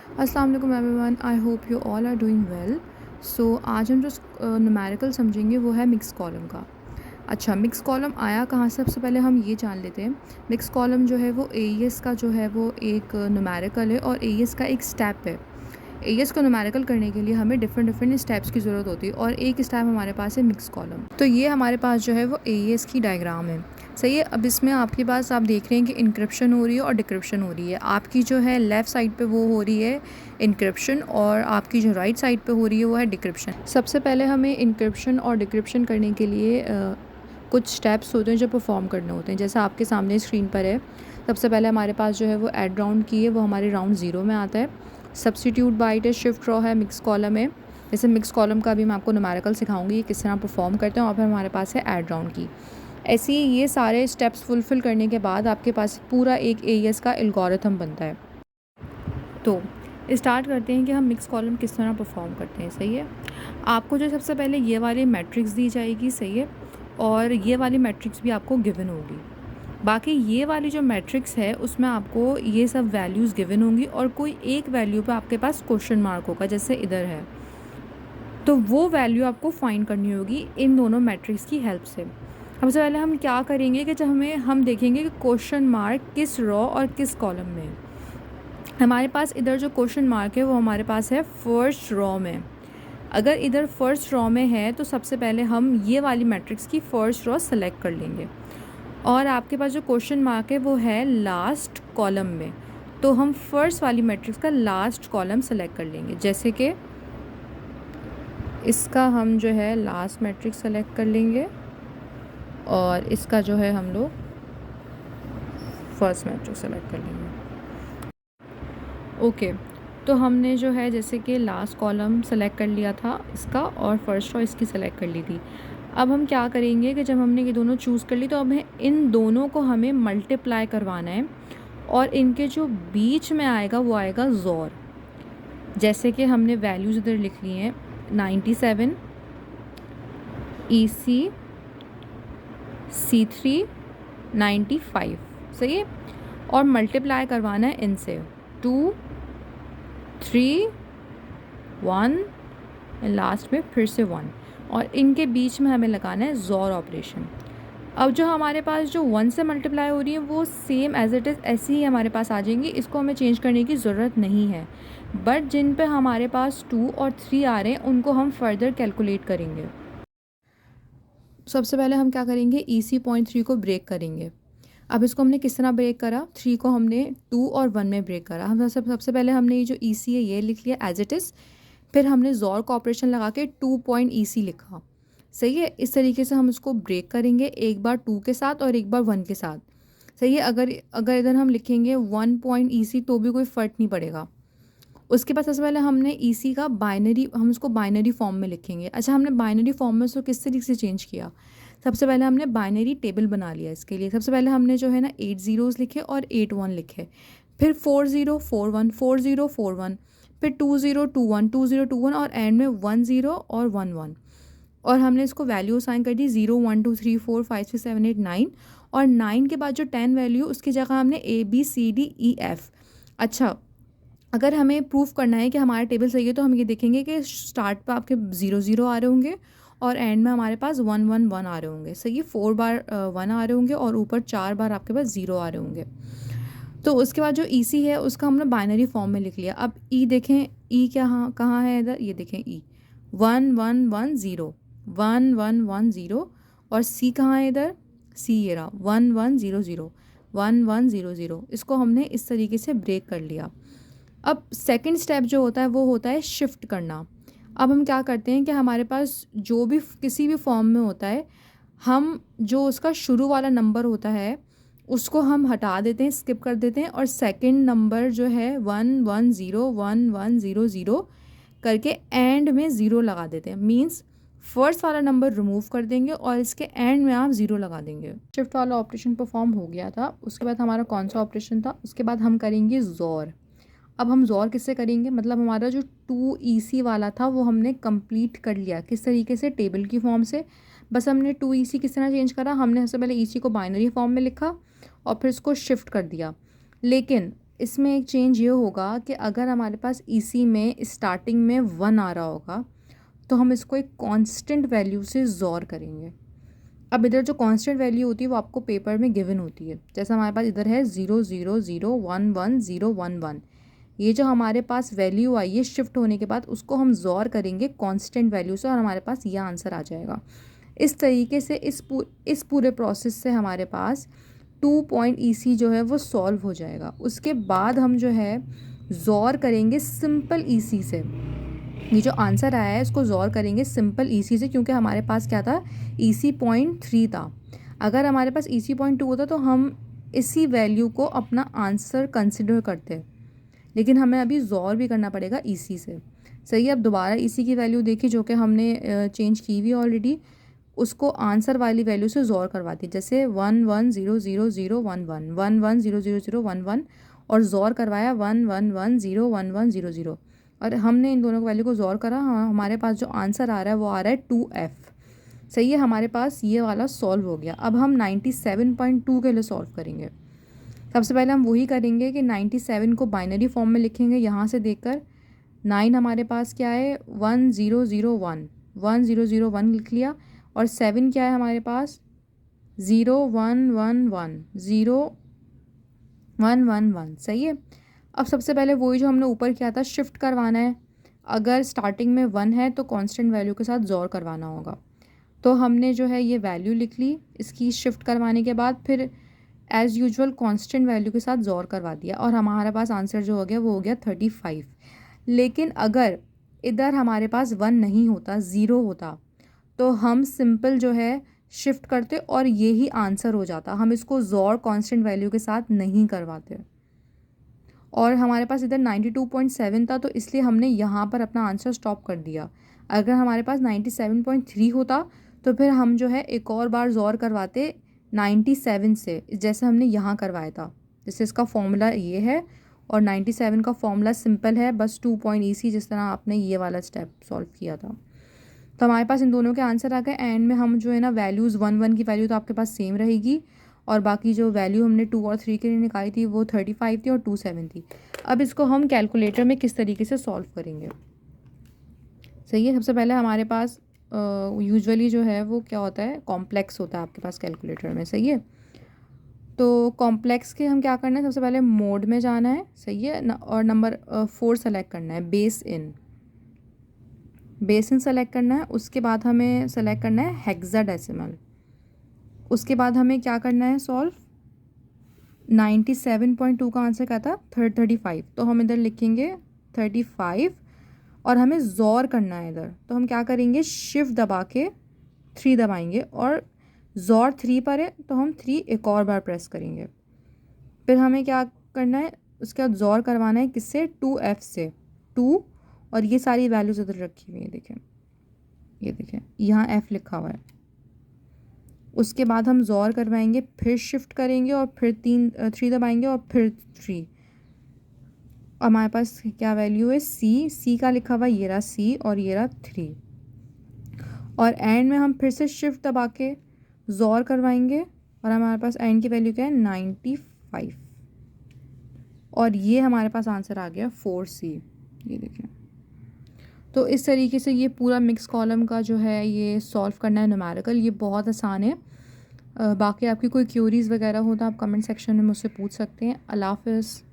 अस्सलाम वालेकुम everyone, I hope you all are doing well. So आज हम जो न्यूमेरिकल समझेंगे वो है मिक्स कॉलम का। अच्छा, मिक्स कॉलम आया कहाँ से? सबसे पहले हम ये जान लेते हैं। मिक्स कॉलम जो है वो एईएस का जो है वो एक न्यूमेरिकल है और एईएस का एक स्टेप है। एईएस को न्यूमेरिकल करने के लिए हमें डिफरेंट स्टेप्स की ज़रूरत होती है और एक स्टेप हमारे पास है मिक्स कॉलम। तो ये हमारे पास जो है वो एईएस की डायग्राम है। सही है। अब इसमें आपके पास आप देख रहे हैं कि इनक्रिप्शन हो रही है और डिक्रिप्शन हो रही है। आपकी जो है लेफ़्ट साइड पे वो हो रही है इनक्रिप्शन और आपकी जो राइट साइड पे हो रही है वो है डिक्रिप्शन। सबसे पहले हमें इनक्रिप्शन और डिक्रिप्शन करने के लिए कुछ स्टेप्स होते हैं जो परफॉर्म करने होते हैं। जैसा आपके सामने स्क्रीन पर है, सबसे पहले हमारे पास जो है वो ऐड राउंड की है, वो हमारे राउंड 0 में आता है। सब्स्टिट्यूट बाइट है, शिफ्ट रॉ है, मिक्स कॉलम है। जैसे मिक्स कॉलम का भी मैं आपको न्यूमेरिकल सिखाऊंगी ये किस तरह परफॉर्म करते हैं। और फिर हमारे पास है ऐड राउंड की। ऐसे ही ये सारे स्टेप्स फुलफ़िल करने के बाद आपके पास पूरा एक एईएस का एल्गोरिथम बनता है। तो स्टार्ट करते हैं कि हम मिक्स कॉलम किस तरह परफॉर्म करते हैं। सही है। आपको जो सबसे पहले ये वाली मैट्रिक्स दी जाएगी, सही है, और ये वाली मैट्रिक्स भी आपको गिवन होगी। बाकी ये वाली जो मैट्रिक्स है उसमें आपको ये सब वैल्यूज़ गिवन होंगी और कोई एक वैल्यू पे आपके पास क्वेश्चन मार्क होगा, जैसे इधर है। तो वो वैल्यू आपको फाइंड करनी होगी इन दोनों मैट्रिक्स की हेल्प से। सबसे पहले हम क्या करेंगे कि जब हम देखेंगे कि क्वेश्चन मार्क किस रॉ और किस कॉलम में है। हमारे पास इधर जो क्वेश्चन मार्क है वो हमारे पास है फर्स्ट रॉ में। अगर इधर फर्स्ट रॉ में है तो सबसे पहले हम ये वाली मैट्रिक्स की फर्स्ट रॉ सेलेक्ट कर लेंगे। और आपके पास जो क्वेश्चन मार्क है वो है लास्ट कॉलम में, तो हम फर्स्ट वाली मैट्रिक्स का लास्ट कॉलम सेलेक्ट कर लेंगे। जैसे कि इसका हम जो है लास्ट मैट्रिक्स सेलेक्ट कर लेंगे और इसका जो है हम लोग फर्स्ट मैट्रिक्स सेलेक्ट कर लेंगे। ओके, तो हमने जो है जैसे कि लास्ट कॉलम सेलेक्ट कर लिया था इसका और फर्स्ट रॉ इसकी सेलेक्ट कर ली थी। अब हम क्या करेंगे कि जब हमने ये दोनों चूज़ कर ली तो अब इन दोनों को हमें मल्टीप्लाई करवाना है और इनके जो बीच में आएगा वो आएगा ज़ोर। जैसे कि हमने वैल्यूज़ इधर लिख ली हैं 97, EC, C3, 95। सही है। और मल्टीप्लाई करवाना है इनसे 2, 3, 1 एंड लास्ट में फिर से 1 और इनके बीच में हमें लगाना है ज़ोर ऑपरेशन। अब जो हमारे पास जो 1 से मल्टीप्लाई हो रही है वो सेम एज इट इज़ ऐसी ही हमारे पास आ जाएंगी, इसको हमें चेंज करने की ज़रूरत नहीं है। बट जिन पे हमारे पास 2 और 3 आ रहे हैं उनको हम फर्दर कैलकुलेट करेंगे। सबसे पहले हम क्या करेंगे, EC.3 को ब्रेक करेंगे। अब इसको हमने किस तरह ब्रेक करा, 3 को हमने 2 और 1 में ब्रेक करा। हम सबसे पहले हमने ये जो EC है ये लिख लिया एज इट इज़, फिर हमने ज़ोर का ऑपरेशन लगा के 2 पॉइंट EC लिखा। सही है। इस तरीके से हम इसको ब्रेक करेंगे, एक बार 2 के साथ और एक बार 1 के साथ। सही है। अगर अगर इधर हम लिखेंगे 1 पॉइंट EC तो भी कोई फ़र्क नहीं पड़ेगा। उसके बाद सबसे पहले हमने EC का बाइनरी, हम उसको बाइनरी फॉर्म में लिखेंगे। अच्छा, हमने बाइनरी फॉर्म में उसको किस तरीके से चेंज किया? सबसे पहले हमने बाइनरी टेबल बना लिया इसके लिए। सबसे पहले हमने जो है ना 8 ज़ीरोज़ लिखे और 8 1 लिखे, फिर 4 0 4 1 4 0 4 1, फिर 2 0 2 1 2 0 2 1 और एंड में 1 0 और 1 1। और हमने इसको वैल्यू असाइन कर दी 0 1 2 3 4 5 6 7 8 9 और 9 के बाद जो 10 वैल्यू उसकी जगह हमने ABCDEF। अच्छा, अगर हमें प्रूफ करना है कि हमारा टेबल सही है तो हम ये देखेंगे कि स्टार्ट पर आपके 0 0 आ रहे होंगे और एंड में हमारे पास 1 1 1 आ रहे होंगे। सही है। 4 बार 1 आ रहे होंगे और ऊपर 4 बार आपके पास 0 आ रहे होंगे। तो उसके बाद जो EC है उसका हमने बाइनरी फॉर्म में लिख लिया। अब E देखें, E क्या कहाँ है इधर, ये देखें E 1 1 1 0 1 1 1 0 और C कहाँ है इधर, C ये रहा 1 1 0 0 1 1 0 0। इसको हमने इस तरीके से ब्रेक कर लिया। अब सेकंड स्टेप जो होता है वो होता है शिफ्ट करना। अब हम क्या करते हैं कि हमारे पास जो भी किसी भी फॉर्म में होता है, हम जो उसका शुरू वाला नंबर होता है उसको हम हटा देते हैं, स्किप कर देते हैं और सेकंड नंबर जो है 1 1 0 1 1 0 0 करके एंड में 0 लगा देते हैं। मींस फर्स्ट वाला नंबर रिमूव कर देंगे और इसके एंड में आप 0 लगा देंगे। शिफ्ट वाला ऑपरेशन परफॉर्म हो गया था। उसके बाद हमारा कौन सा ऑपरेशन था, उसके बाद हम करेंगे ज़ोर। अब हम ज़ोर किससे करेंगे, मतलब हमारा जो 2 EC वाला था वो हमने कंप्लीट कर लिया। किस तरीके से, टेबल की फॉर्म से। बस हमने 2 EC किस तरह चेंज करा, हमने सबसे पहले EC को बाइनरी फॉर्म में लिखा और फिर इसको शिफ्ट कर दिया। लेकिन इसमें एक चेंज ये होगा कि अगर हमारे पास ईसी में स्टार्टिंग में 1 आ रहा होगा तो हम इसको एक कांस्टेंट वैल्यू से ज़ोर करेंगे। अब इधर जो कांस्टेंट वैल्यू होती है वो आपको पेपर में गिवन होती है। जैसे हमारे पास इधर है 0 0 0 1 1 0 1 1। ये जो हमारे पास वैल्यू आई है शिफ्ट होने के बाद उसको हम ज़ोर करेंगे कांस्टेंट वैल्यू से और हमारे पास ये आंसर आ जाएगा। इस तरीके से इस पूरे प्रोसेस से हमारे पास 2 पॉइंट ईसी जो है वो सॉल्व हो जाएगा। उसके बाद हम जो है ज़ोर करेंगे सिंपल ईसी से। ये जो आंसर आया है इसको ज़ोर करेंगे सिंपल ईसी से, क्योंकि हमारे पास क्या था, ईसी 0.3 था। अगर हमारे पास ईसी 0.2 होता तो हम इसी वैल्यू को अपना आंसर कंसिडर करते, लेकिन हमें अभी ज़ोर भी करना पड़ेगा ईसी से। सही है, अब दोबारा ईसी की वैल्यू देखी जो कि हमने चेंज की हुई ऑलरेडी, उसको आंसर वाली वैल्यू से ज़ोर करवाती है। जैसे 11000011 11000011 और ज़ोर करवाया 11101100 और हमने इन दोनों वैल्यू को ज़ोर करा। हमारे पास जो आंसर आ रहा है वो आ रहा है 2F। सही है, हमारे पास ये वाला सॉल्व हो गया। अब हम 97.2 के लिए सॉल्व करेंगे। सबसे पहले हम वही करेंगे कि 97 को बाइनरी फॉर्म में लिखेंगे। यहाँ से देखकर 9 हमारे पास क्या है 1001 लिख लिया, और 7 क्या है हमारे पास 0111 सही है। अब सबसे पहले वही जो हमने ऊपर किया था शिफ्ट करवाना है। अगर स्टार्टिंग में 1 है तो कांस्टेंट वैल्यू के साथ ज़ोर करवाना होगा। तो हमने जो है ये वैल्यू लिख ली, इसकी शिफ्ट करवाने के बाद फिर एज़ यूजुअल कांस्टेंट वैल्यू के साथ ज़ोर करवा दिया और हमारे पास आंसर जो हो गया वो हो गया 35। लेकिन अगर इधर हमारे पास 1 नहीं होता, 0 होता, तो हम सिंपल जो है शिफ्ट करते और यही आंसर हो जाता। हम इसको ज़ोर कांस्टेंट वैल्यू के साथ नहीं करवाते। और हमारे पास इधर 92.7 था तो इसलिए हमने यहाँ पर अपना आंसर स्टॉप कर दिया। अगर हमारे पास 97.3 होता तो फिर हम जो है एक और बार ज़ोर करवाते 97 से, जैसे हमने यहाँ करवाया था। जैसे इसका फॉर्मूला ये है और 97 का फॉर्मूला सिंपल है, बस 2 पॉइंट ईसी, जिस तरह आपने ये वाला स्टेप सॉल्व किया था। तो हमारे पास इन दोनों के आंसर आ गए। एंड में हम जो है ना वैल्यूज़ 1 की वैल्यू तो आपके पास सेम रहेगी और बाकी जो वैल्यू हमने 2 और 3 के लिए निकाली थी वो 35 थी और 27 थी। अब इसको हम कैलकुलेटर में किस तरीके से सॉल्व करेंगे। सही है, सबसे पहले हमारे पास यूजुअली जो है वो क्या होता है, कॉम्प्लेक्स होता है आपके पास कैलकुलेटर में। सही है, तो कॉम्प्लेक्स के हम क्या करना है, सबसे पहले मोड में जाना है। सही है, और नंबर 4 सेलेक्ट करना है, बेस इन सेलेक्ट करना है। उसके बाद हमें सेलेक्ट करना है हेक्साडेसिमल। उसके बाद हमें क्या करना है सॉल्व, 97.2 का आंसर क्या था 35, तो हम इधर लिखेंगे 35 और हमें ज़ोर करना है इधर। तो हम क्या करेंगे, शिफ्ट दबा के 3 दबाएंगे और ज़ोर 3 पर है तो हम 3 एक और बार प्रेस करेंगे। फिर हमें क्या करना है, उसके बाद ज़ोर करवाना है किससे, 2F से, 2 और ये सारी वैल्यूज़ इधर रखी हुई है। देखें, ये देखें यहाँ F लिखा हुआ है। उसके बाद हम ज़ोर करवाएंगे, फिर शिफ्ट करेंगे और फिर 3 दबाएंगे और फिर 3। हमारे पास क्या वैल्यू है, सी का लिखा हुआ ये रहा C और ये रहा 3। और एंड में हम फिर से शिफ्ट दबा के ज़ोर करवाएंगे और हमारे पास एंड की वैल्यू क्या है 95 और ये हमारे पास आंसर आ गया 4C। ये देखें, तो इस तरीके से ये पूरा मिक्स कॉलम का जो है ये सॉल्व करना है न्यूमेरिकल। ये बहुत आसान है। बाकी आपकी कोई क्यूरीज़ वगैरह हो तो आप कमेंट सेक्शन में मुझसे पूछ सकते हैं। अल्लाह हाफ़िज़।